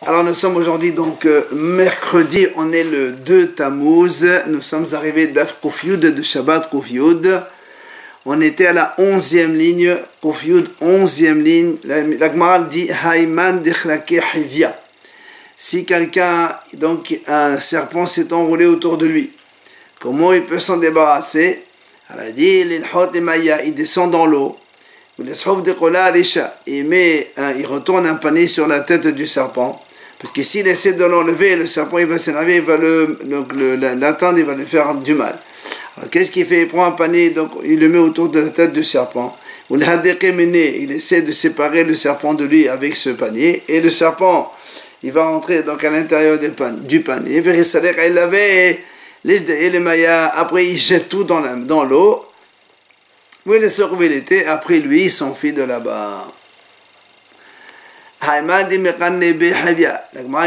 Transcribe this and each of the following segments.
Alors nous sommes aujourd'hui donc mercredi, on est le 2 Tammuz, nous sommes arrivés d'Af Koufioud, de Shabbat Koufioud. On était à la 11e ligne, Koufioud 11e ligne, la Gemara dit Hayman Dechlake Hivya. Si quelqu'un, donc un serpent s'est enroulé autour de lui, comment il peut s'en débarrasser? Elle a dit, il descend dans l'eau, il retourne un panier sur la tête du serpent, parce que s'il essaie de l'enlever, le serpent il va s'énerver, il va l'atteindre, il va lui faire du mal. Alors qu'est-ce qu'il fait? Il prend un panier, donc il le met autour de la tête du serpent, il essaie de séparer le serpent de lui avec ce panier, et le serpent il va rentrer donc à l'intérieur du panier, et les mayas, après il jette tout dans l'eau, où il se retrouve l'été, après lui il s'enfuit de là-bas. La Gemara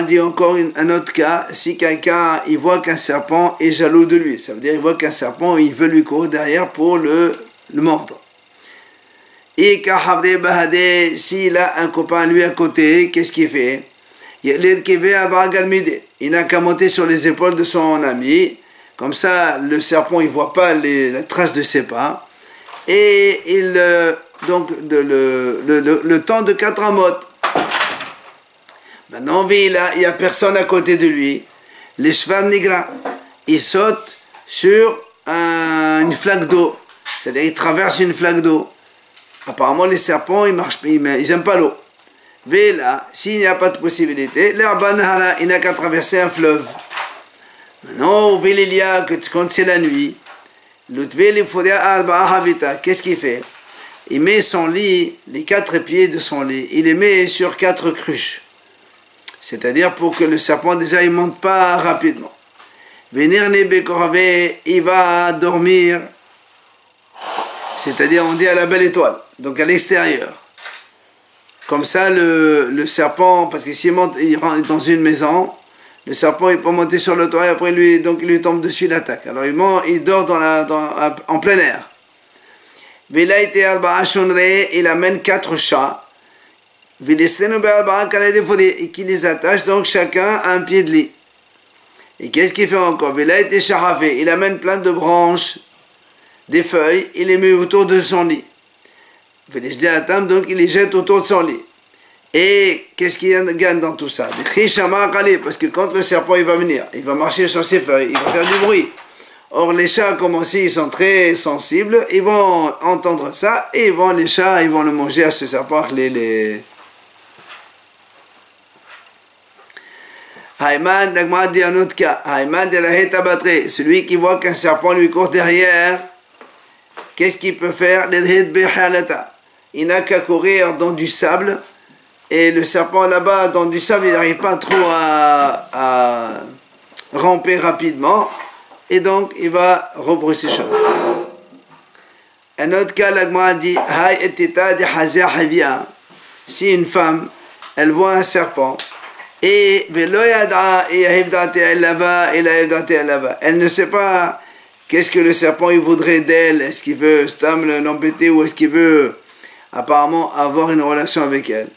dit encore un autre cas, si quelqu'un il voit qu'un serpent est jaloux de lui, ça veut dire il voit qu'un serpent il veut lui courir derrière pour le mordre. Et s'il a un copain lui à côté, qu'est-ce qu'il fait? Il n'a qu'à monter sur les épaules de son ami, comme ça le serpent il voit pas la trace de ses pas, et donc le temps de 4 amotes. Maintenant il y a personne à côté de lui, les chevals nigra, il saute sur une flaque d'eau, c'est-à-dire il traverse une flaque d'eau. Apparemment les serpents ils n'aiment pas l'eau. Mais là, s'il n'y a pas de possibilité, il n'a qu'à traverser un fleuve. Maintenant, quand c'est la nuit, qu'est-ce qu'il fait? Il met son lit, les 4 pieds de son lit, il les met sur 4 cruches. C'est-à-dire pour que le serpent, déjà, il ne monte pas rapidement. Il va dormir, c'est-à-dire on dit à la belle étoile, donc à l'extérieur. Comme ça, le serpent, parce que s'il monte, il rentre dans une maison, le serpent il peut monter sur le toit et après il lui tombe dessus, il attaque. Alors il dort en plein air. Il amène 4 chats. Et qui les attache, donc chacun à un pied de lit. Et qu'est-ce qu'il fait encore? Il amène plein de branches, des feuilles, il les met autour de son lit. Donc il les jette autour de son lit. Et qu'est-ce qu'il gagne dans tout ça? Parce que quand le serpent il va venir, il va marcher sur ses feuilles, il va faire du bruit. Or les chats, comme aussi ils sont très sensibles, ils vont entendre ça et les chats ils vont le manger à ce serpent. Haïman, Dagmar dit un autre cas. Haïman de la Hetabatré, celui qui voit qu'un serpent lui court derrière, qu'est-ce qu'il peut faire? Il n'a qu'à courir dans du sable, et le serpent là-bas, dans du sable, il n'arrive pas trop à ramper rapidement, et donc il va rebrousser chemin. Un autre cas, la Gemara dit, si une femme, elle voit un serpent, et elle ne sait pas qu'est-ce que le serpent il voudrait d'elle, est-ce qu'il veut l'embêter ou est-ce qu'il veut apparemment avoir une relation avec elle.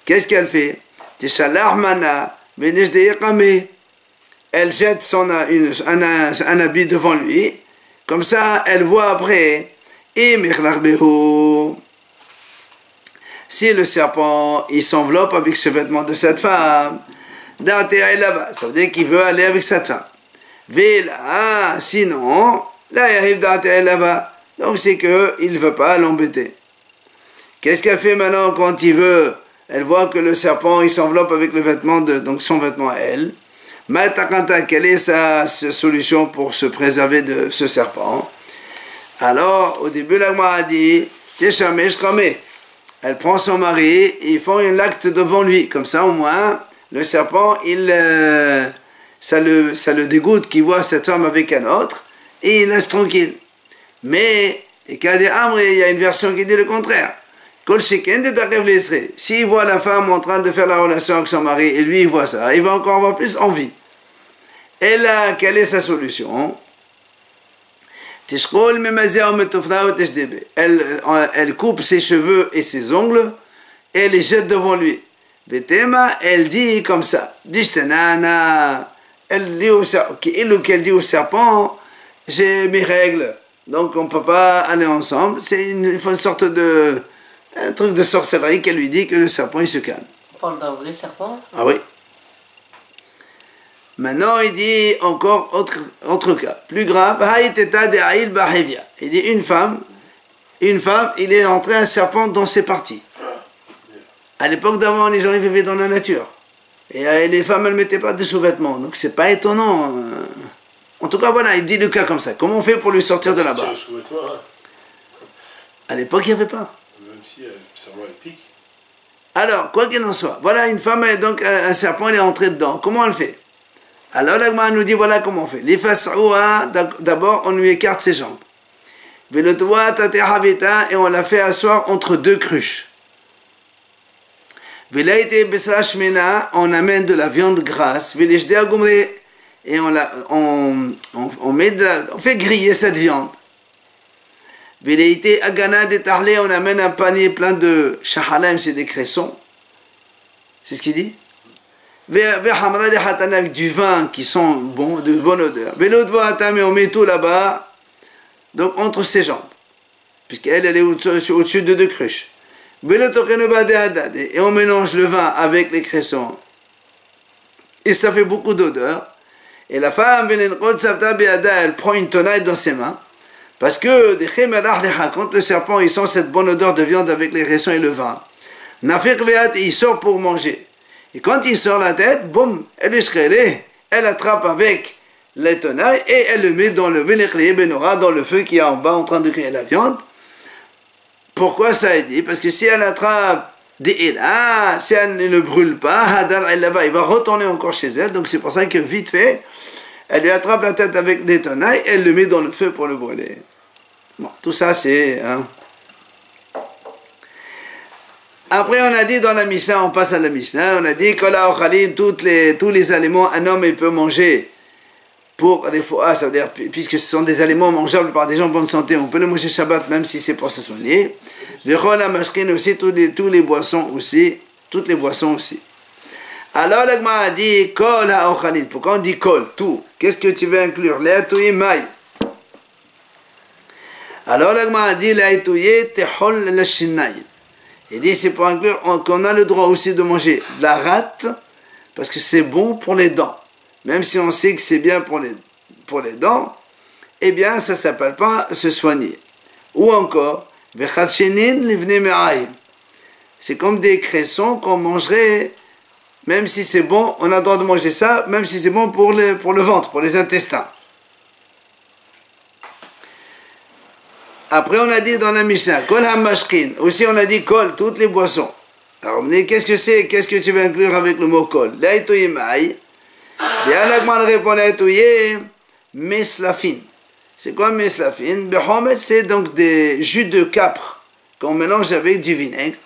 Qu'est-ce qu'elle fait? Elle jette un habit devant lui, comme ça elle voit après. Et si le serpent il s'enveloppe avec ce vêtement de cette femme, ça veut dire qu'il veut aller avec cette femme. Sinon, donc c'est qu'il ne veut pas l'embêter. Qu'est-ce qu'elle fait maintenant quand il veut? Elle voit que le serpent il s'enveloppe avec le vêtement donc son vêtement à elle. Quelle est sa solution pour se préserver de ce serpent? Alors au début la Gemara a dit elle prend son mari, ils font un acte devant lui, comme ça au moins le serpent ça le dégoûte qu'il voit cette femme avec un autre et il laisse tranquille. Mais il y a une version qui dit le contraire. S'il voit la femme en train de faire la relation avec son mari et lui il voit ça, il va encore avoir plus envie. Et là, quelle est sa solution? Elle coupe ses cheveux et ses ongles et les jette devant lui. Vetema, elle dit comme ça. Dishtenana, elle dit au serpent, j'ai mes règles, donc on ne peut pas aller ensemble. C'est une sorte de... un truc de sorcellerie qu'elle lui dit que le serpent il se calme. On parle d'un vrai serpent? Ah oui. Maintenant il dit encore autre cas, plus grave. Il dit une femme, il est entré un serpent dans ses parties. À l'époque d'avant, les gens ils vivaient dans la nature. Et les femmes elles ne mettaient pas de sous-vêtements, donc c'est pas étonnant. En tout cas voilà, il dit le cas comme ça. Comment on fait pour lui sortir de là-bas? À l'époque il n'y avait pas. Même si ça va pique. Alors, quoi qu'il en soit, voilà une femme, donc un serpent, il est entré dedans. Comment elle fait? Alors, l'Agma nous dit, voilà comment on fait. D'abord, on lui écarte ses jambes. Et on la fait asseoir entre deux cruches. On amène de la viande grasse. Et on fait griller cette viande. On amène un panier plein de shahalem, c'est des cressons. C'est ce qu'il dit. Avec du vin qui sont bons, de bonne odeur. On met tout là-bas, donc entre ses jambes, puisqu'elle est au-dessus de deux cruches. Et on mélange le vin avec les cressons. Et ça fait beaucoup d'odeur. Et la femme, elle prend une tenaille dans ses mains. Parce que quand le serpent il sent cette bonne odeur de viande avec les cressons et le vin, il sort pour manger. Et quand il sort la tête, boum, elle attrape avec les tenailles et elle le met dans le dans le feu qui est en bas en train de cuire la viande. Pourquoi ça est dit? Parce que si elle attrape des hélas, si elle ne le brûle pas, il va retourner encore chez elle. Donc c'est pour ça que vite fait, elle lui attrape la tête avec des tenailles et elle le met dans le feu pour le brûler. Bon, tout ça c'est... Hein. Après on a dit dans la Mishnah, on passe à la Mishnah, on a dit que tous les aliments, un homme il peut manger pour des fois, ça veut dire, puisque ce sont des aliments mangeables par des gens en bonne santé, on peut les manger Shabbat même si c'est pour se soigner. V'chol hamashkin aussi, toutes les boissons aussi. Alors l'Agma a dit kol ha'ochalin. Pourquoi on dit kol, tout? Qu'est-ce que tu veux inclure? Le'atouye maï. Alors l'Agma a dit le'atouye tehol l'shinayim. Il dit c'est pour inclure qu'on a le droit aussi de manger de la rate parce que c'est bon pour les dents. Même si on sait que c'est bien pour les dents, eh bien ça ne s'appelle pas se soigner. Ou encore, c'est comme des cressons qu'on mangerait, même si c'est bon, on a le droit de manger ça, même si c'est bon pour le ventre, pour les intestins. Après on a dit dans la Mishnah, kol hamashkin, aussi on a dit kol, toutes les boissons. Alors on dit qu'est-ce que c'est, qu'est-ce que tu veux inclure avec le mot kol? L'aïtoye maï. Et Alagman répond l'aïtoye, meslafin. C'est quoi meslafin? Behomet, c'est donc des jus de capre qu'on mélange avec du vinaigre.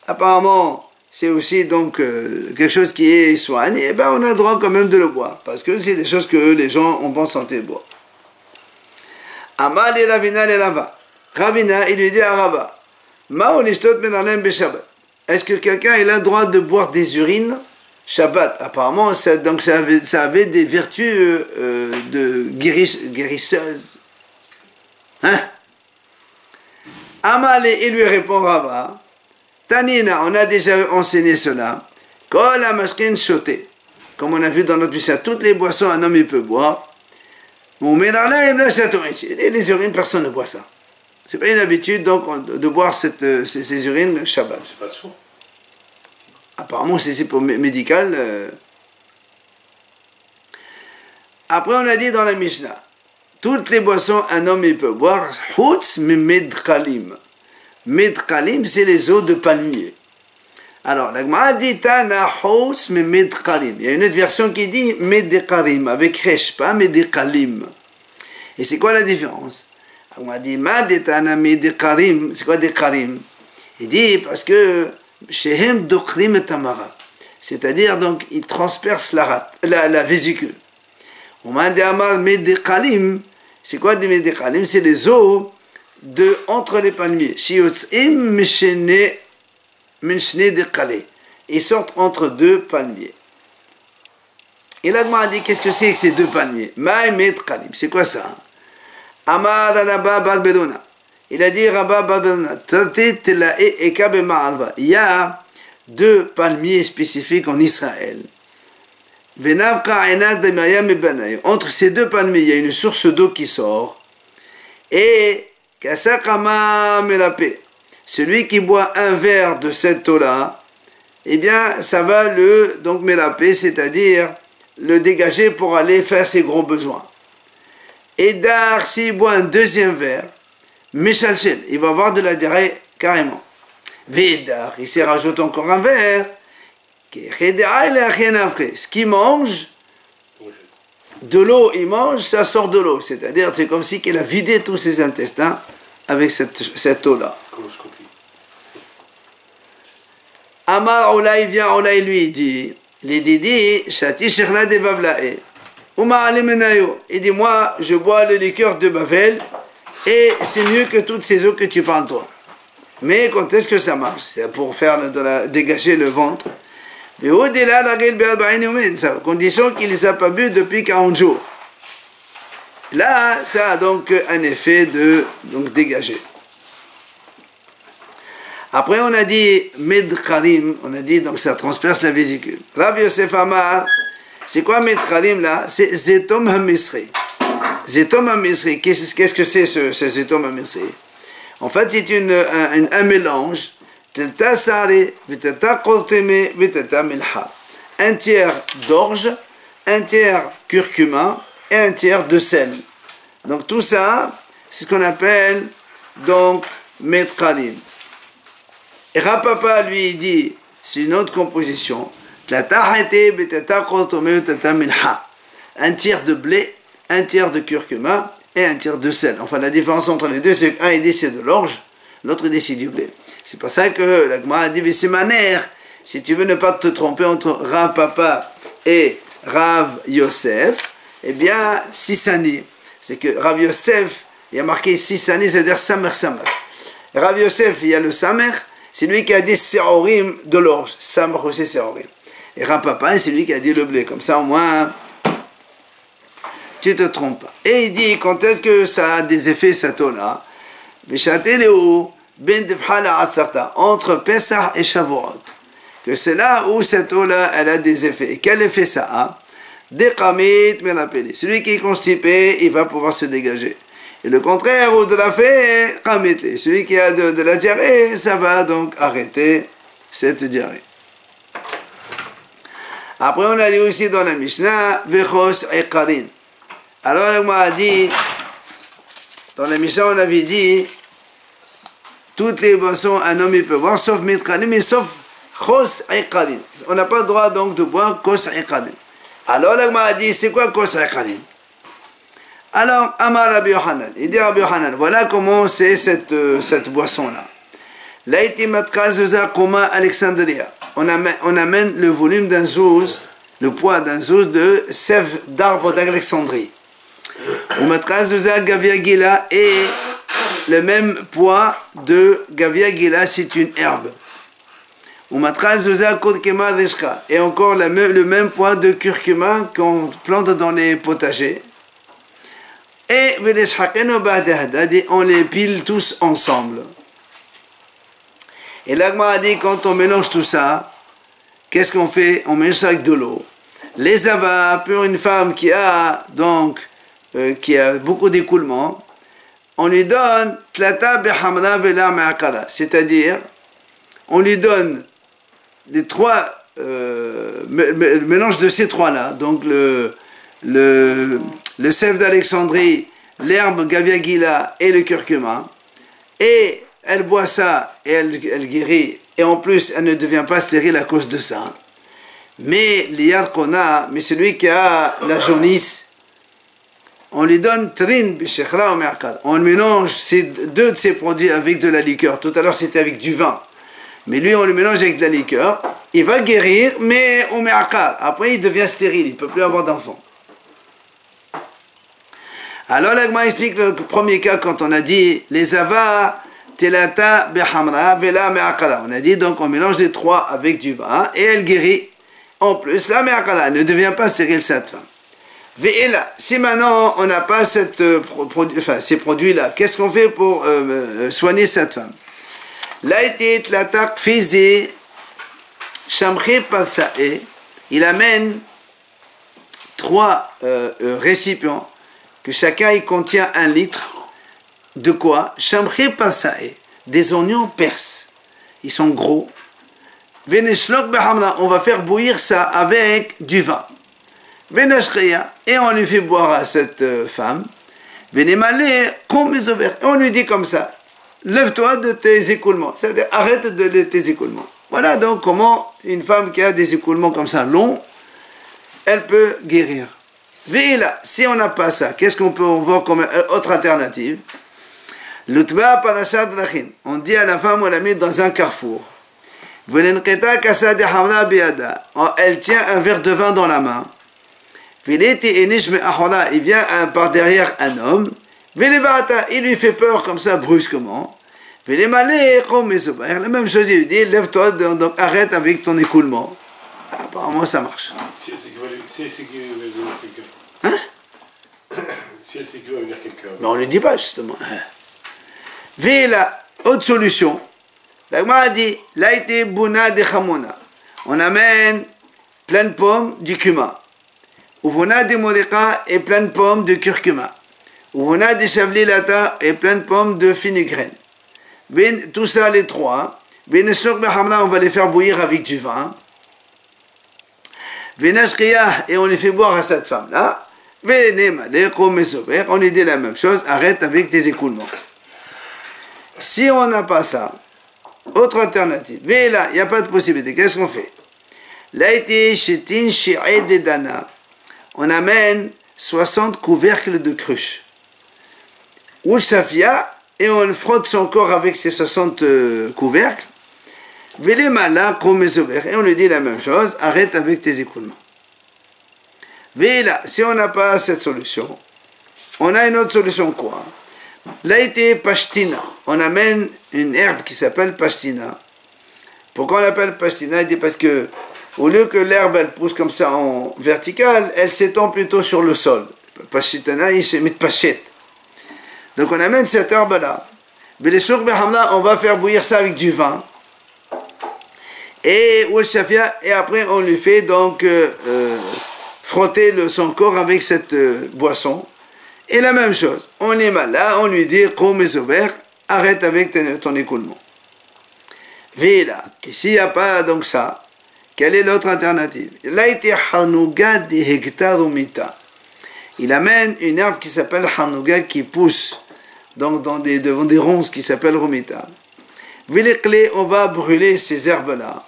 Apparemment, c'est aussi donc quelque chose qui est soigne. Et ben on a le droit quand même de le boire, parce que c'est des choses que les gens en bonne santé boivent. Amal et Ravina les Rava. Ravina, il lui dit à Rava, Ma'olishtot menalem beshabbat. Est-ce que quelqu'un a le droit de boire des urines Shabbat? Apparemment, ça avait des vertus de guérisseuses. Hein? Amal, il lui répond Rava, Tanina, on a déjà enseigné cela. Kol hamashkin shoté. Comme on a vu dans notre Mishnah, toutes les boissons, un homme il peut boire. Les urines, personne ne boit ça. C'est pas une habitude donc de boire ces urines Shabbat. C'est pas de sourd. Apparemment c'est pour médical. Après on a dit dans la Mishnah, toutes les boissons un homme il peut boire. Hutz medkalim. Medkalim c'est les eaux de palmier. Alors la Gemara dit Tana hutz medkalim. Il y a une autre version qui dit medkalim avec resh, pas medkalim. Et c'est quoi la différence? On a dit Madetana medkalim. C'est quoi dekarim? Il dit parce que Shehem dokrim tamara. C'est-à-dire donc ils transpercent la vésicule. On m'a dit Amar medkalim. C'est quoi des medkalim? C'est les eaux entre les palmiers. Shiotzim mishne dekale. ils sortent entre deux palmiers. Et l'Agma a dit, qu'est-ce que c'est que ces deux palmiers? Maïmet Kalim, c'est quoi ça? Amad Rabba Bar Bedona. Il a dit, Rabba Bar Bedona, il y a deux palmiers spécifiques en Israël. Entre ces deux palmiers, il y a une source d'eau qui sort. Et celui qui boit un verre de cette eau-là, eh bien, ça va le donc mélapé, c'est-à-dire le dégager pour aller faire ses gros besoins. Et Dar, s'il boit un deuxième verre, Meshalchel, il va avoir de la diarrhée carrément. Vedar, il s'y rajoute encore un verre. Ce qu'il mange, de l'eau, il mange, ça sort de l'eau. C'est-à-dire, c'est comme si il a vidé tous ses intestins avec cette eau-là. Amar Olay vient, Olay lui dit, les didi, Shati Shechla de Vavlae. Il dit, moi, je bois le liqueur de Bavel et c'est mieux que toutes ces eaux que tu prends toi. Mais quand est-ce que ça marche? C'est pour faire dégager le ventre. Mais au-delà, la condition qu'il ne les a pas bu depuis 40 jours. Là, ça a donc un effet de dégager. Après, on a dit Medcharim, on a dit donc ça transperce la vésicule. Rav Yosef Amar, c'est quoi Medcharim là? C'est Zetom HaMisri. Zetom HaMisri, qu'est-ce que c'est ce Zetom HaMisri? En fait, c'est un mélange. Un tiers d'orge, un tiers curcuma et un tiers de sel. Donc tout ça, c'est ce qu'on appelle donc Medcharim. Et Rapapa lui dit, c'est une autre composition. Un tiers de blé, un tiers de curcuma et un tiers de sel. Enfin, la différence entre les deux, c'est qu'un il dit c'est de l'orge, l'autre il dit c'est du blé. C'est pour ça que la Gemara a dit, mais c'est ma mère. Si tu veux ne pas te tromper entre Rav Papa et Rav Yosef, eh bien, Sisani. C'est que Rav Yosef, il y a marqué Sisani, c'est-à-dire Samer Samer. Rav Yosef, il y a le Samer, c'est lui qui a dit Seorim de l'orge. Samer aussi Seorim. Et Rav Papa, c'est lui qui a dit le blé. Comme ça, au moins, tu ne te trompes pas. Et il dit, quand est-ce que ça a des effets, cette eau-là? Entre Pesach et Shavuot, que c'est là où cette eau-là, elle a des effets. Et quel effet ça a? Celui qui est constipé, il va pouvoir se dégager. Et le contraire, ou de la fée, celui qui a de la diarrhée, ça va donc arrêter cette diarrhée. Après, on a dit aussi dans la Mishnah, Vechos Ekarin. Alors, on a dit, dans la Mishnah, on avait dit, toutes les boissons, un homme il peut boire, sauf Medcharim, mais sauf Chos Ekarin. On n'a pas le droit donc de boire Kos Ekarin. Alors, on a dit, c'est quoi Kos Ekarin? Alors, Amar Rabbi Yochanan, il dit Rabbi Yochanan, voilà comment c'est cette boisson-là. Laïti Matkal Zouza Koma Alexandria. On amène le volume d'un zouz, le poids d'un zouz de sève d'arbre d'Alexandrie. Ou Matkal Zouza Gavia Gila et le même poids de Gavia Gila, c'est une herbe. Ou Matkal Zouza Kodkema Deshka. Et encore le même poids de curcuma qu'on plante dans les potagers. Et on les pile tous ensemble. Et l'Agma a dit, quand on mélange tout ça, qu'est-ce qu'on fait? On mélange ça avec de l'eau. Les avas, pour une femme qui a beaucoup d'écoulement, on lui donne c'est-à-dire, on lui donne les trois, le mélange de ces trois-là, donc le sève d'Alexandrie, l'herbe Gavia Gila et le curcuma, et elle boit ça et elle guérit, et en plus elle ne devient pas stérile à cause de ça. Mais l'iyad qu'on a, mais celui qui a la jaunisse, on lui donne trin bishechra ou me'akad. On mélange deux de ces produits avec de la liqueur. Tout à l'heure c'était avec du vin, mais lui on le mélange avec de la liqueur. Il va guérir, mais au me'akad. Après il devient stérile, il ne peut plus avoir d'enfant. Alors l'Agma explique le premier cas quand on a dit les avas, telata behamra vela me'akala. On a dit donc on mélange les trois avec du vin et elle guérit. En plus, la me'akala ne devient pas stérile cette femme. Ve'ela, si maintenant on n'a pas ces produits-là, qu'est-ce qu'on fait pour soigner cette femme? Laïti tlatak fizi shamri palsae. Il amène 3 récipients que chacun il contient 1 litre. De quoi? Shamri palsae, des oignons perses. Ils sont gros. Veneshlok behamra, on va faire bouillir ça avec du vin. Veneshriya, et on lui fait boire à cette femme. Venemale comme mes ovaires. Et on lui dit comme ça, lève-toi de tes écoulements. C'est-à-dire, arrête de tes écoulements. Voilà donc comment une femme qui a des écoulements comme ça longs, elle peut guérir. Veila, si on n'a pas ça, qu'est-ce qu'on peut voir comme autre alternative? L'utba parashat drachim. On dit à la femme, on la met dans un carrefour. Elle tient un verre de vin dans la main. Il vient par derrière un homme. Il lui fait peur comme ça brusquement. La même chose, il lui dit, lève-toi, donc arrête avec ton écoulement. Apparemment ça marche. Si elle sait qu'il va venir quelqu'un. Hein? Si elle sait qu'il va venir quelqu'un. Mais on ne lui dit pas justement. La autre solution. La Gemara a dit, laïté bouna de chamona. On amène plein de pommes du cumin. Uvona de modeka et plein de pommes de curcuma. Uvona de chavli lata et plein de pommes de fenugrène. Tout ça, les 3. On va les faire bouillir avec du vin. Et on les fait boire à cette femme-là. On lui dit la même chose, arrête avec tes écoulements. Si on n'a pas ça, autre alternative. Mais là, il n'y a pas de possibilité. Qu'est-ce qu'on fait? On amène 60 couvercles de cruche. Ou safia, et on frotte son corps avec ces 60 couvercles. Et on lui dit la même chose, arrête avec tes écoulements. Là, si on n'a pas cette solution, on a une autre solution quoi? Là, était pashtina. On amène une herbe qui s'appelle pashtina. Pourquoi on l'appelle pashtina? Il dit parce que au lieu que l'herbe elle pousse comme ça en verticale, elle s'étend plutôt sur le sol. Pashitana, il se met de pachette. Donc on amène cette herbe là. On va faire bouillir ça avec du vin. Et après on lui fait donc frotter son corps avec cette boisson. Et la même chose, on est malade, on lui dit, arrête avec ton écoulement. Vila. Et s'il n'y a pas donc ça, quelle est l'autre alternative? Il amène une herbe qui s'appelle hanouga qui pousse donc devant des ronces qui s'appellent romita. On va brûler ces herbes-là.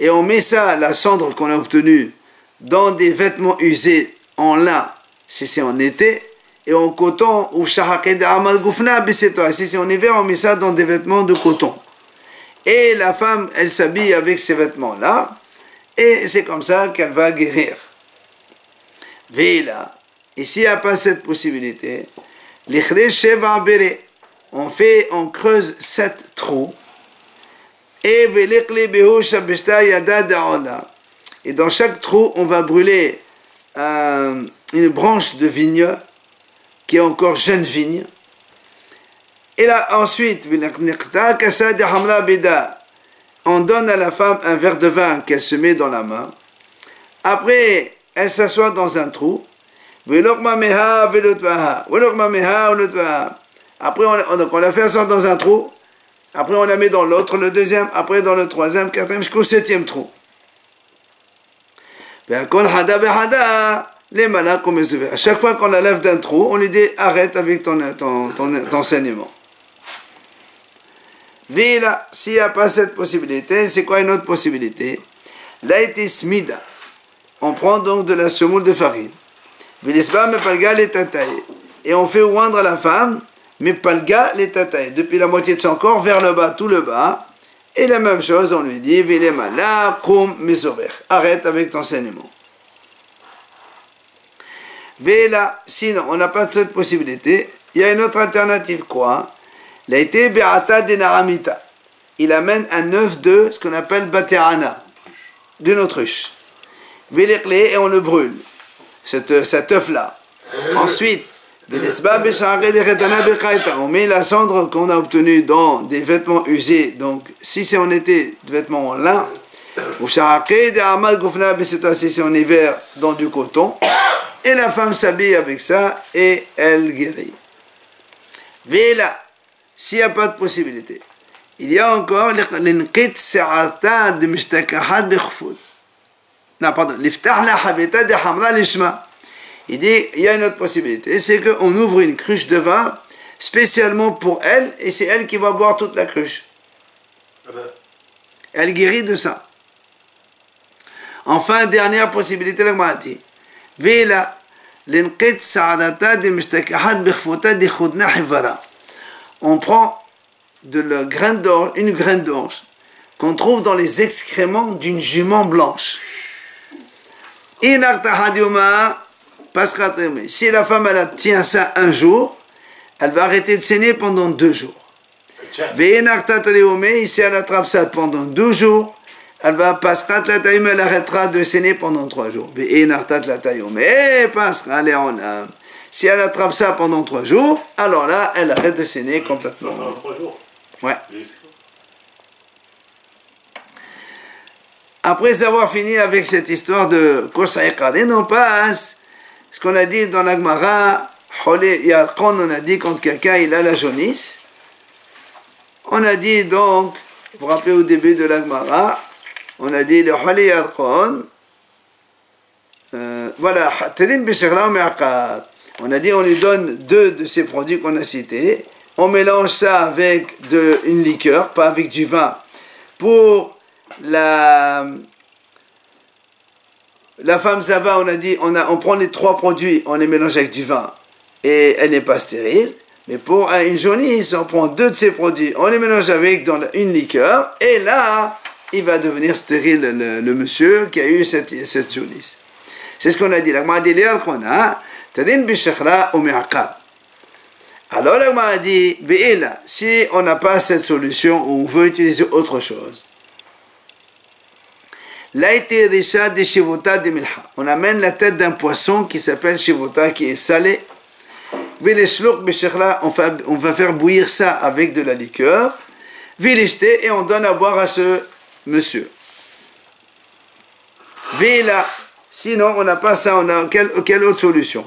Et on met ça, la cendre qu'on a obtenue, dans des vêtements usés en lin, si c'est en été, et en coton, ou si c'est en hiver, on met ça dans des vêtements de coton. Et la femme, elle s'habille avec ces vêtements-là, et c'est comme ça qu'elle va guérir. Vila. Et s'il n'y a pas cette possibilité, on creuse 7 trous, et dans chaque trou, on va brûler une branche de vigne, qui est encore jeune vigne. Et là, ensuite, on donne à la femme un verre de vin qu'elle se met dans la main. Après, elle s'assoit dans un trou. Après, on la fait asseoir dans un trou. Après, on la met dans l'autre, le deuxième. Après, dans le troisième, quatrième, jusqu'au 7e trou. À chaque fois qu'on la lève d'un trou, on lui dit arrête avec ton enseignement. Vila, s'il n'y a pas cette possibilité, c'est quoi une autre possibilité? Laïti smida. On prend donc de la semoule de farine. Et on fait oindre la femme, mais palga les tataï, depuis la moitié de son corps vers le bas, tout le bas. Et la même chose, on lui dit arrête avec ton enseignement. Vela, sinon, on n'a pas de cette possibilité. Il y a une autre alternative, quoi? Il a été Be'ata de Naramita. Il amène un œuf de ce qu'on appelle Baterana, d'une autruche. Véléclé, et on le brûle, cet œuf-là. Ensuite, on met la cendre qu'on a obtenue dans des vêtements usés. Donc, si c'est en été, des vêtements en lin, ou si c'est en hiver, dans du coton, et la femme s'habille avec ça et elle guérit. Véla, s'il n'y a pas de possibilité, il y a encore l'inqit sa'ata de mustakahat bikhfoud. Non, pardon, l'iftah la habita de hamra lishma. Il dit, il y a une autre possibilité, c'est qu'on ouvre une cruche de vin spécialement pour elle, et c'est elle qui va boire toute la cruche. Elle guérit de ça. Enfin, dernière possibilité, la Gemara dit, Vela, l'inqit sa'adata de mustakahat bikhfouta de khudna hivara. On prend une graine d'orge qu'on trouve dans les excréments d'une jument blanche. Si la femme elle tient ça un jour, elle va arrêter de saigner pendant 2 jours. Si elle attrape ça pendant 12 jours, elle arrêtera de saigner pendant 3 jours. Si elle attrape ça pendant 3 jours, alors là, elle arrête de saigner complètement. Pendant 3 jours. Ouais. Après avoir fini avec cette histoire de Kosaï Qadin, on passe ce qu'on a dit dans la Gemara, on a dit quand quelqu'un il a la jaunisse, on a dit donc, vous vous rappelez au début de la Gemara, on a dit le Holi Yadkon, voilà, on a dit on lui donne 2 de ces produits qu'on a cités, on mélange ça avec une liqueur, pas avec du vin, pour la femme ça va, on a dit, on prend les 3 produits, on les mélange avec du vin et elle n'est pas stérile. Mais pour une jaunisse, on prend 2 de ces produits, on les mélange avec une liqueur et là, il va devenir stérile le monsieur qui a eu cette jaunisse. C'est ce qu'on a dit. La Gemara dit alors la Gemara dit si on n'a pas cette solution ou on veut utiliser autre chose. On amène la tête d'un poisson qui s'appelle shivota, qui est salé. On va faire bouillir ça avec de la liqueur. Et on donne à boire à ce monsieur. Sinon, on n'a pas ça, on a quelle autre solution?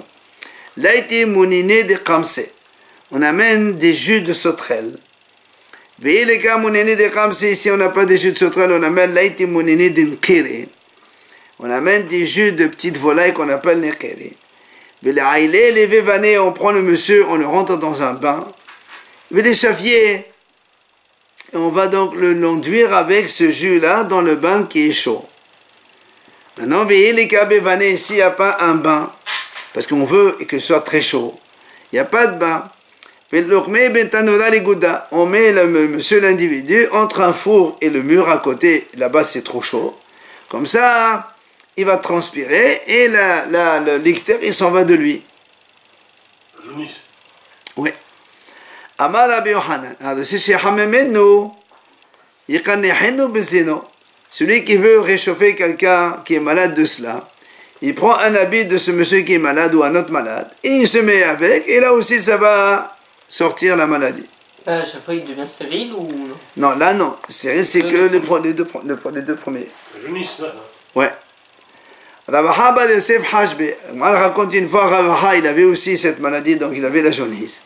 On amène des jus de sauterelle. Si on n'a pas de jus de sauterelle, on amène on amène des jus de petites volailles qu'on appelle nekere. On prend le monsieur, on le rentre dans un bain. Et on va donc l'enduire avec ce jus là dans le bain qui est chaud. Maintenant, s'il n'y a pas un bain, parce qu'on veut que ce soit très chaud, il n'y a pas de bain. On met le monsieur, l'individu, entre un four et le mur à côté, là-bas c'est trop chaud. Comme ça, il va transpirer et le licteur, il s'en va de lui. Oui. Amar Rabbi Yochanan, celui qui veut réchauffer quelqu'un qui est malade de cela, il prend un habit de ce monsieur qui est malade ou un autre malade, et il se met avec, et là aussi ça va sortir la maladie. Chaque fois il devient stérile ou non? Non, là non. Stérile, c'est que les deux premiers. Jaunisse, là. Ouais. Ravaha Bar Yosef Hashbe. Moi, je raconte une fois, Ravaha, il avait aussi cette maladie, donc il avait la jaunisse.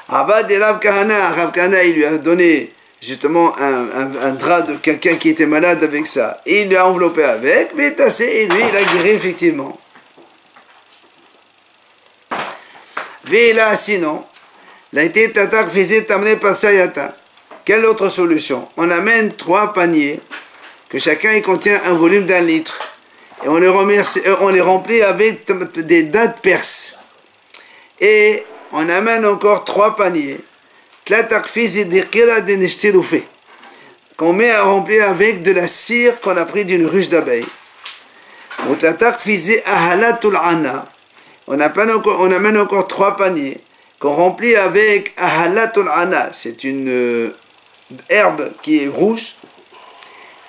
Avad et Rav Kahana, il lui a donné justement un drap de quelqu'un qui était malade avec ça. Et il lui a enveloppé avec, mais tassé, et lui, il a guéri effectivement. Vela, sinon, l'a été tatak faisait amener par sayata. Quelle autre solution? On amène 3 paniers, que chacun il contient un volume d'1 litre. Et on les remplit avec des dattes perses. Et on amène encore 3 paniers. Qu'on met à remplir avec de la cire qu'on a pris d'une ruche d'abeille. on amène encore 3 paniers qu'on remplit avec ahalatul ana, c'est une herbe qui est rouge,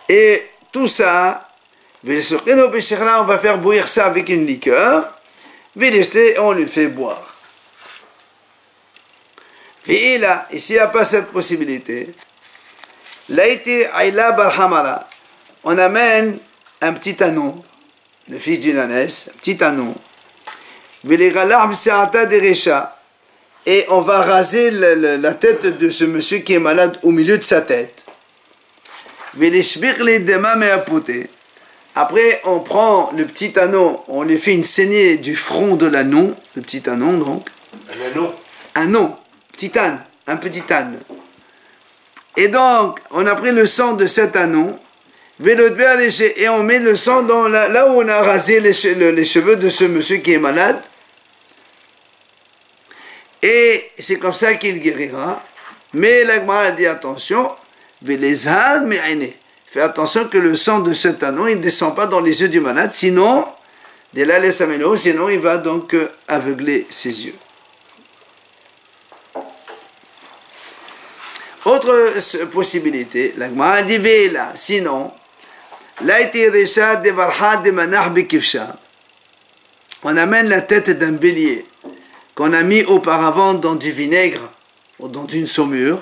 et tout ça, on va faire bouillir ça avec une liqueur, et on lui fait boire. Et là, et s'il n'y a pas cette possibilité, on amène un petit anon, le fils d'une ânesse, un petit anon, et on va raser la tête de ce monsieur qui est malade au milieu de sa tête. Après, on prend le petit anon, on lui fait une saignée du front de l'ânon, le petit anon donc. Un anneau. Anon, petit âne, un petit âne. Et donc, on a pris le sang de cet anon, et on met le sang dans là où on a rasé les cheveux de ce monsieur qui est malade. Et c'est comme ça qu'il guérira. Mais la Gemara a dit attention, fais attention que le sang de cet anon ne descend pas dans les yeux du malade, sinon il va donc aveugler ses yeux. Autre possibilité, la Gemara a dit sinon, on amène la tête d'un bélier qu'on a mis auparavant dans du vinaigre ou dans une saumure.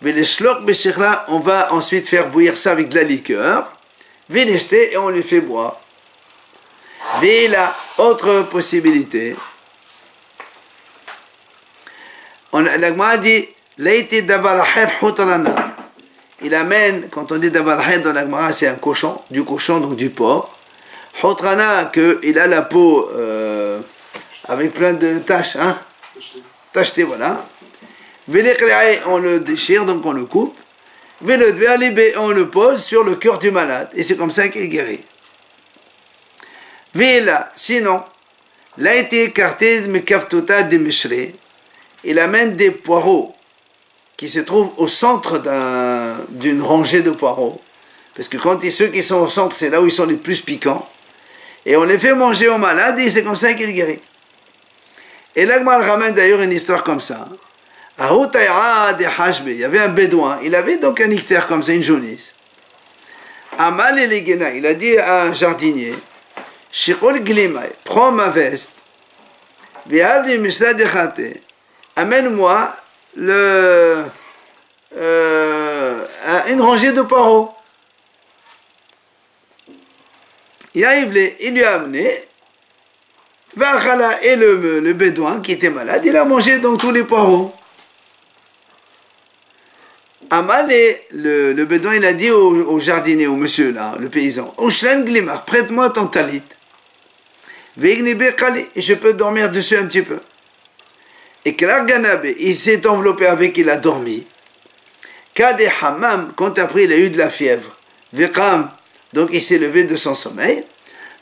On va ensuite faire bouillir ça avec de la liqueur, et on lui fait boire. Autre possibilité, la Gemara dit il amène, quand on dit davar dans la Gemara, c'est un cochon, donc du porc. Hotrana, qu'il a la peau avec plein de taches, hein? Tacheté, voilà. On le déchire, donc on le coupe. On le pose sur le cœur du malade. Et c'est comme ça qu'il est guéri. Sinon, là a été écarté de Mekaftota de Mishre. Il amène des poireaux qui se trouvent au centre d'une rangée de poireaux. Parce que ceux qui sont au centre, c'est là où ils sont les plus piquants. Et on les fait manger aux malades et c'est comme ça qu'il est guéri. Et là, Gemara ramène d'ailleurs une histoire comme ça. Il y avait un bédouin, il avait donc un ictère comme ça, une jaunisse. Amal et Legena, il a dit à un jardinier, prends ma veste, amène-moi une rangée de poireaux. Il lui a amené, et le bédouin qui était malade, il a mangé donc tous les poireaux. Amalé, le bédouin, il a dit au jardinier, au monsieur là, le paysan, prête-moi ton talit. Et je peux dormir dessus un petit peu. Et il s'est enveloppé avec, il a dormi. Kade Hammam, quand après il a eu de la fièvre, donc il s'est levé de son sommeil.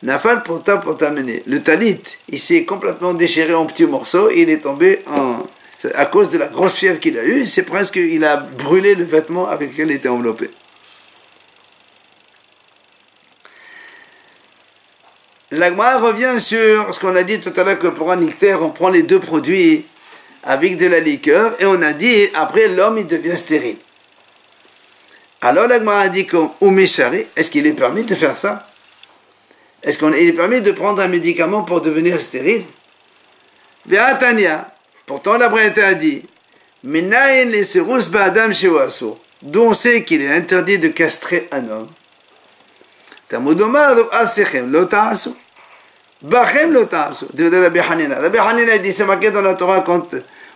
Nafal pour t'amener. Le talit, il s'est complètement déchiré en petits morceaux, il est tombé à cause de la grosse fièvre qu'il a eue, c'est presque, il a brûlé le vêtement avec lequel il était enveloppé. La Gemara revient sur ce qu'on a dit tout à l'heure, que pour un ictère, on prend les deux produits avec de la liqueur, et on a dit, après l'homme, il devient stérile. Alors la Gemara a dit est-ce qu'il est permis de faire ça? Est-ce qu'il est permis de prendre un médicament pour devenir stérile? Pourtant la Braïta a dit d'où on sait qu'il est interdit de castrer un homme. Rabbi Hanina dit, c'est marqué dans la Torah quand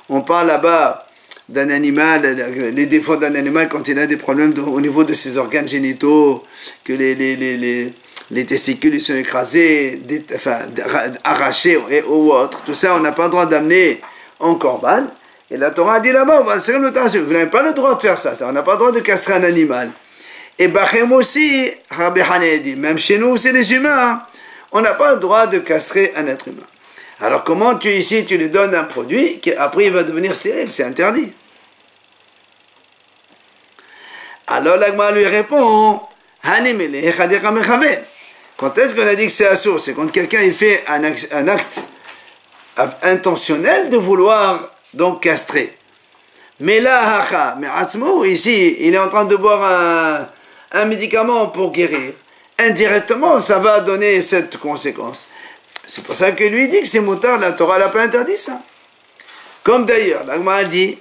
on parle là-bas d'un animal, les défauts d'un animal quand il a des problèmes au niveau de ses organes génitaux, que les testicules sont écrasés, arrachés ou autre, tout ça on n'a pas le droit d'amener en corban. Et la Torah a dit là-bas, vous n'avez pas le droit de faire ça, on n'a pas le droit de castrer un animal. Et Bachem aussi, Rabbi Hanina dit, même chez nous c'est les humains, on n'a pas le droit de castrer un être humain. Alors comment tu lui donnes un produit qui après il va devenir stérile, c'est interdit. Alors l'Agma lui répond, quand est-ce qu'on a dit que c'est assourd? C'est quand quelqu'un il fait un acte intentionnel de vouloir donc castrer. Mais là, ici, il est en train de boire un médicament pour guérir. Indirectement, ça va donner cette conséquence. C'est pour ça que lui dit que c'est moutard, la Torah n'a pas interdit ça. Comme d'ailleurs, l'Agma a dit,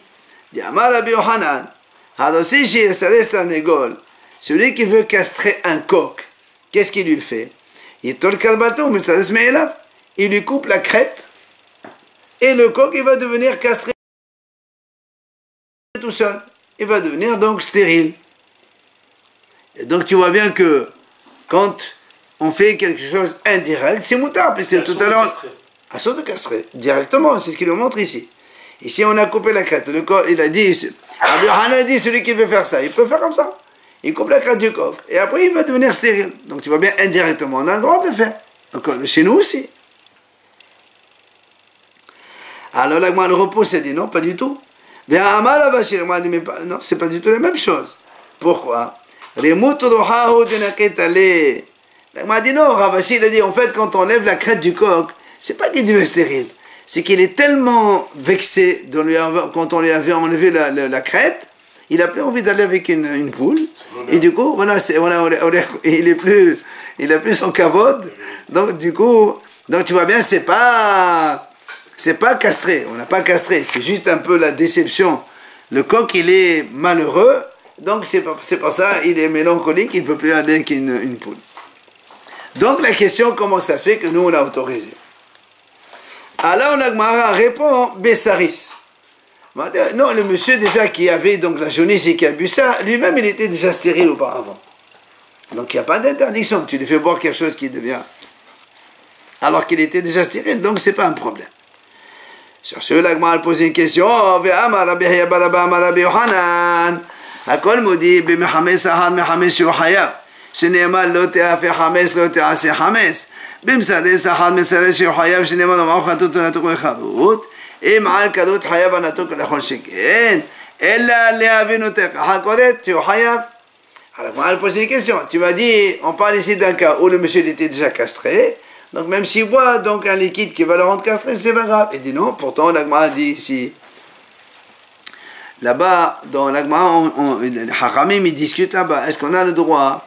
celui qui veut castrer un coq, qu'est-ce qu'il lui fait? Il lui coupe la crête, et le coq, il va devenir castré tout seul. Il va devenir donc stérile. Et donc tu vois bien que quand on fait quelque chose indirect, c'est moutard, parce que tout à l'heure, assaut de castrer, directement, c'est ce qu'il nous montre ici. Ici, on a coupé la crête. Le coq, il a dit, Rabbi Yochanan a dit, celui qui veut faire ça, il peut faire comme ça. Il coupe la crête du coq, et après il va devenir stérile. Donc tu vois bien, indirectement, on a le droit de le faire. Donc chez nous aussi. Alors l'Agma le repousse et dit, non, pas du tout. L'Agma dit, mais non, c'est pas du tout la même chose. Pourquoi? L'Agma dit, non, Ravashi, il a dit, en fait, quand on enlève la crête du coq, c'est pas qu'il devient stérile. C'est qu'il est tellement vexé quand on lui avait enlevé la crête, il n'a plus envie d'aller avec une poule. Et du coup, il a plus son kavod. Donc, du coup, tu vois bien, c'est pas castré. On n'a pas castré. C'est juste un peu la déception. Le coq, il est malheureux. Donc, c'est pour ça, il est mélancolique. Il ne peut plus aller avec une poule. Donc, la question, comment ça se fait que nous, on l'a autorisé? Alors, l'Agmara répond, Bessaris. Non, le monsieur déjà qui avait donc la jaunisse et qui a bu ça, lui-même il était déjà stérile auparavant. Donc il n'y a pas d'interdiction. Tu lui fais boire quelque chose qui devient. Alors qu'il était déjà stérile, donc c'est pas un problème. Sur ce, l'Agma a posé une question. הכל מודי במחמס אחד מחמש שהוא חייב, שנאמר לא תאפה חמץ לא תעשה חמץ, במסדס אחד מסדס שהוא חייב, שנאמר לא מאו חטות ונתוק וחרות, אם על קלות חייב הנתוק לכל שכן, אלא להבינותך, החקורת שהוא חייב. Alors, on va poser une question. Tu m'as dit, on parle ici d'un cas où le monsieur était déjà castré, donc même s'il boit donc un liquide qui va le rendre castré, c'est pas grave. Il dit non, pourtant l'Agma dit ici. Là-bas, dans l'Agma, les Haramim, ils discutent là-bas. Est-ce qu'on a le droit,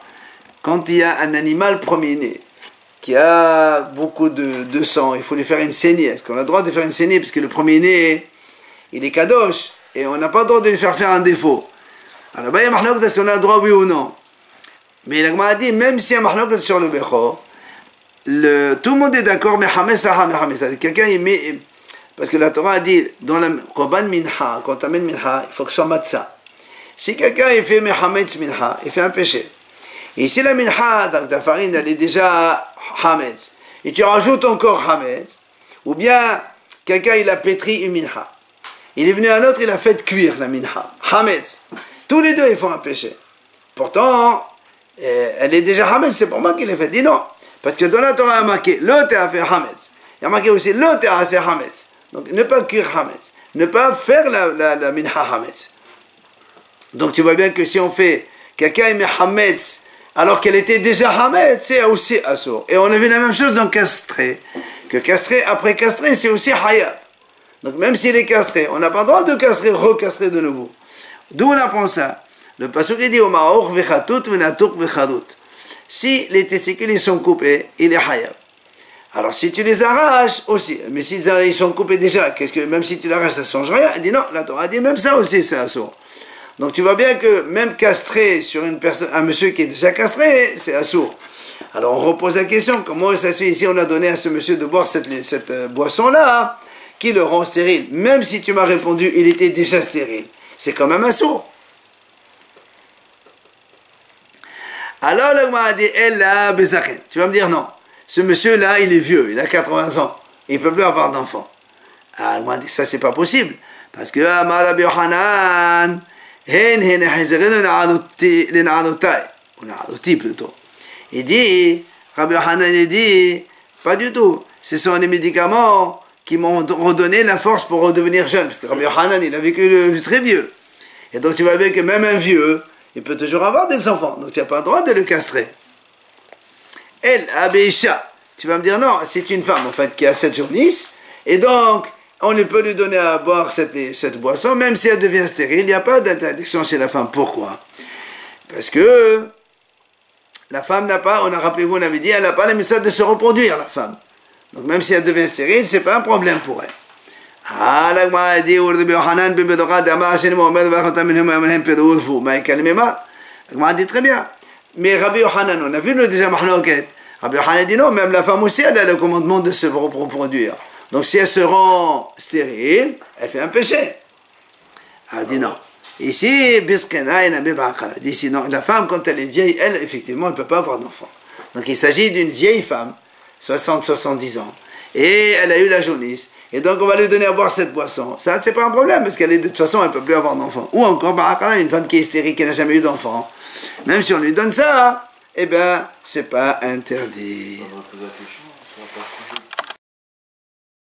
quand il y a un animal premier-né, qui a beaucoup de sang, il faut lui faire une saignée. Est-ce qu'on a le droit de faire une saignée? Parce que le premier-né, il est kadosh, et on n'a pas le droit de lui faire un défaut. Alors là-bas, il y a mahlok, est-ce qu'on a le droit, oui ou non? Mais l'Agma a dit, même si il y a mahlok sur le Bechor, tout le monde est d'accord, mais Hames Saha, mais Hames. Quelqu'un, il met. Parce que la Torah a dit, dans la Korban Minha, quand tu amènes Minha, il faut que ce soit matzah. Si quelqu'un il fait Mehametz Minha, il fait un péché. Et si la Minha, donc ta farine, elle est déjà Hametz, et tu rajoutes encore Hametz, ou bien quelqu'un il a pétri une Minha, il est venu un autre, il a fait cuire la Minha, Hametz. Tous les deux ils font un péché. Pourtant, elle est déjà Hametz, c'est pour moi qu'il l'a fait. Dis non, parce que dans la Torah il y a marqué, l'autre a fait Hametz. Il y a marqué aussi, l'autre a fait Hametz. Donc, ne pas cuire Hametz. Ne pas faire la minha Hametz. Donc, tu vois bien que si on fait, quelqu'un met Hametz, alors qu'elle était déjà Hametz, c'est aussi assour. Et on a vu la même chose dans castré. Que castré, après castré, c'est aussi hayab. Donc, même s'il est castré, on n'a pas le droit de castrer, recastrer de nouveau. D'où on apprend ça? Le pasuk dit, au ma'or v'chatut v'natuk v'chadut. Si les testicules sont coupés, il est hayab. Alors si tu les arraches aussi, mais si ils sont coupés déjà, même si tu l'arraches, ça ne change rien. Il dit non, la Torah dit même ça aussi, c'est assourd. Donc tu vois bien que même castré sur une personne, un monsieur qui est déjà castré, c'est assourd. Alors on repose la question, comment ça se fait ici, on a donné à ce monsieur de boire cette boisson-là, qui le rend stérile. Même si tu m'as répondu, il était déjà stérile. C'est quand même assourd. Alors l'Agma a dit, elle bezakhet. Tu vas me dire non. Ce monsieur-là, il est vieux, il a 80 ans, il ne peut plus avoir d'enfant. Ah, moi, ça, c'est pas possible. Parce que, Rabbi Yochanan, plutôt. Il dit, Rabbi Yochanan, il dit, pas du tout. Ce sont des médicaments qui m'ont redonné la force pour redevenir jeune. Parce que Rabbi Yochanan, il a vécu très vieux. Et donc, tu vois bien que même un vieux, il peut toujours avoir des enfants. Donc, tu n'as pas le droit de le castrer. Elle, Abéisha, tu vas me dire non, c'est une femme en fait qui a cette jaunisse Et donc, on ne peut lui donner à boire cette boisson, même si elle devient stérile. Il n'y a pas d'interdiction chez la femme. Pourquoi? Parce que la femme n'a pas, rappelez-vous, on avait dit, elle n'a pas la mission de se reproduire, la femme. Donc même si elle devient stérile, ce n'est pas un problème pour elle. Ah, la Gemara a dit, la Gemara dit très bien. Mais Rabbi Yochanan, on a vu le déjà Mahloket. Rabbi Yochanan dit non, même la femme aussi, elle a le commandement de se reproduire. Donc si elle se rend stérile, elle fait un péché. Elle dit non. Ici, ici non, la femme, quand elle est vieille, elle, effectivement, elle ne peut pas avoir d'enfant. Donc il s'agit d'une vieille femme, 60-70 ans, et elle a eu la jaunisse. Et donc on va lui donner à boire cette boisson. Ça, c'est pas un problème, parce qu'elle est de toute façon, elle ne peut plus avoir d'enfant. Ou encore, une femme qui est stérile, qui n'a jamais eu d'enfant. Même si on lui donne ça, eh bien, c'est pas interdit. On va poser la question.